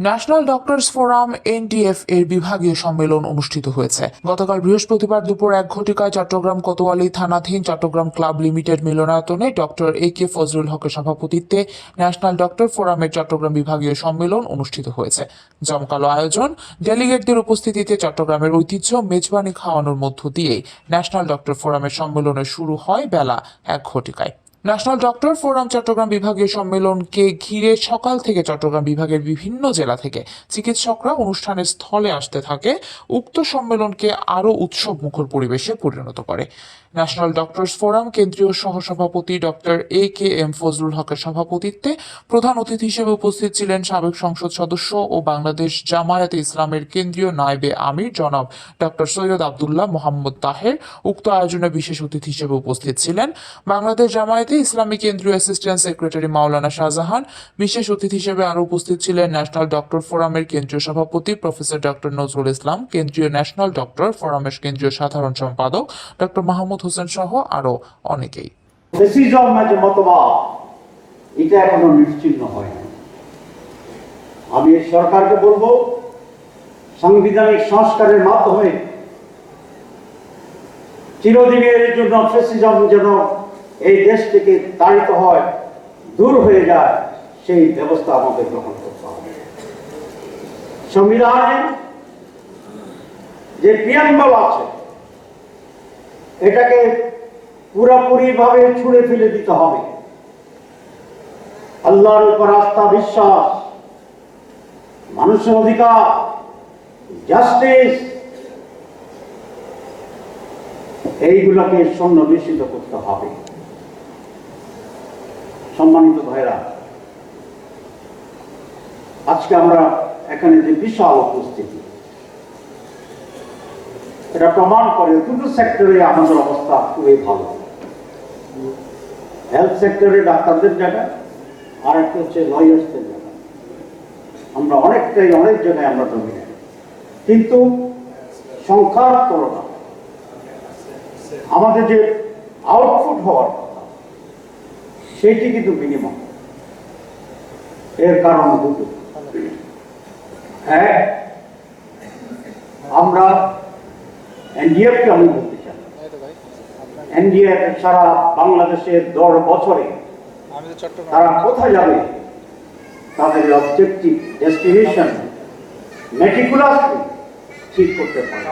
National doctors forum NDF এর বিভাগীয় সম্মেলন অনুষ্ঠিত হয়েছে। গতকাল বৃহস্পতিবার দুপুর 1 চট্টগ্রাম কোতোয়ালি থানাধীন চট্টগ্রাম ক্লাব লিমিটেড মিলনায়তনে ডক্টর এ.কে ফজলুল হকের সভাপতিত্বে ন্যাশনাল ডক্টর ফোরামের চট্টগ্রাম বিভাগীয় সম্মেলন অনুষ্ঠিত হয়েছে। জমকালো আয়োজন, ডেলিগেটদের উপস্থিতিতে চট্টগ্রামের ঐতিহ্য মেজবানি খাওয়ানোর মধ্য দিয়ে ন্যাশনাল ডক্টর ফোরামের সম্মেলনের শুরু হয় বেলা 1। ন্যাশনাল ডক্টর ফোরাম চট্টগ্রাম বিভাগীয় সম্মেলনকে ঘিরে সকাল থেকে চট্টগ্রাম বিভাগের বিভিন্ন জেলা থেকে চিকিৎসকরা অনুষ্ঠানের স্থলে আসতে থাকে। উক্ত সম্মেলনকে আরও উৎসব মুখর পরিবেশে পরিণত করে। ন্যাশনাল ডক্টরস ফোরাম কেন্দ্রীয় সহসভাপতি ডক্টর এ.কে.এম ফজলুল হকের সভাপতিত্বে প্রধান অতিথি হিসেবে উপস্থিত ছিলেন সাবেক সংসদ সদস্য ও বাংলাদেশ জামায়াতে ইসলামের কেন্দ্রীয় নায়েবে আমির জনাব ডক্টর সৈয়দ আবদুল্লাহ মোহাম্মদ তাহের। উক্ত আয়োজনে বিশেষ অতিথি হিসেবে উপস্থিত ছিলেন বাংলাদেশ জামায়াতে ইসলামী কেন্দ্রীয় অ্যাসিস্ট্যান্ট সেক্রেটারি মাওলানা শাহজাহান। বিশেষ অতিথি হিসেবে আরও উপস্থিত ছিলেন ন্যাশনাল ডক্টর ফোরামের কেন্দ্রীয় সভাপতি প্রফেসর ডক্টর নজরুল ইসলাম, কেন্দ্রীয় ন্যাশনাল ডক্টর ফোরামের কেন্দ্রীয় সাধারণ সম্পাদক ডক্টর মাহমুদ হোসেন সহ আরও অনেকেই। এটা এখনো নিশ্চিহ্ন হয়নি। আমি সরকারকে বলবো, সাংবিধানিক সংস্কারের মাধ্যমে চিরদিনের জন্য ফ্যাসিজম যেন এই দেশ থেকে তাড়িত হয়, দূর হয়ে যায়, সেই ব্যবস্থা আমাদের গ্রহণ করতে হবে। সংবিধানে যে প্রিয়াম্বল আছে এটাকে পুরোপুরি ভাবে ছুঁড়ে ফেলে দিতে হবে। আল্লাহর উপর আস্থা, বিশ্বাস, মানুষের অধিকার, জাস্টিস, এইগুলোকে সন্নিবেশিত করতে হবে। সম্মানিত ভাইরা, আজকে আমরা এখানে যে বিশাল উপস্থিতি, এটা প্রমাণ করে দুটো সেক্টরে আমাদের অবস্থা খুবই ভালো। হেলথ সেক্টরে ডাক্তারদের জায়গা, আর একটা হচ্ছে লয়ার্সদের জায়গা। আমরা অনেক জায়গায় আমরা ডমিনেট, কিন্তু সংখ্যার তুলনা আমাদের যে আউটপুট হওয়ার কথা সেইটি কিন্তু মিনিমাম। এর কারণ দুটো। এক, আমরা এনডিএফকে আমি বলতে চাই, এনডিএফ সারা বাংলাদেশের 10 বছরে তারা কোথায় যাবে, তাদের অবজেক্টিভ ডেস্টিনেশন মেটিকুলাসলি ঠিক করতে পারে।